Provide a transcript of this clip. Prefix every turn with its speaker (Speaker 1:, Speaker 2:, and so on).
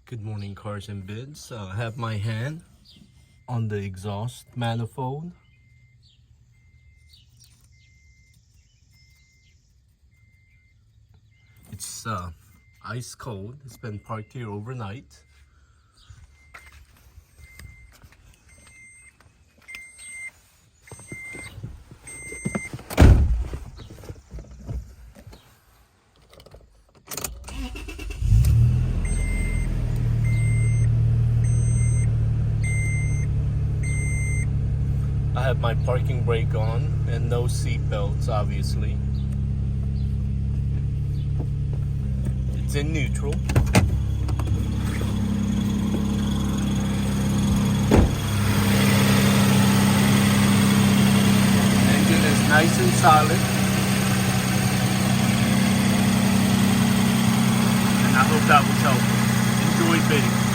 Speaker 1: Good morning, cars and bids. I have my hand on the exhaust manifold. It's ice cold. It's been parked here overnight. I have my parking brake on and no seat belts, obviously. It's in neutral. Engine is nice and solid. And I hope that was helpful. Enjoy bidding.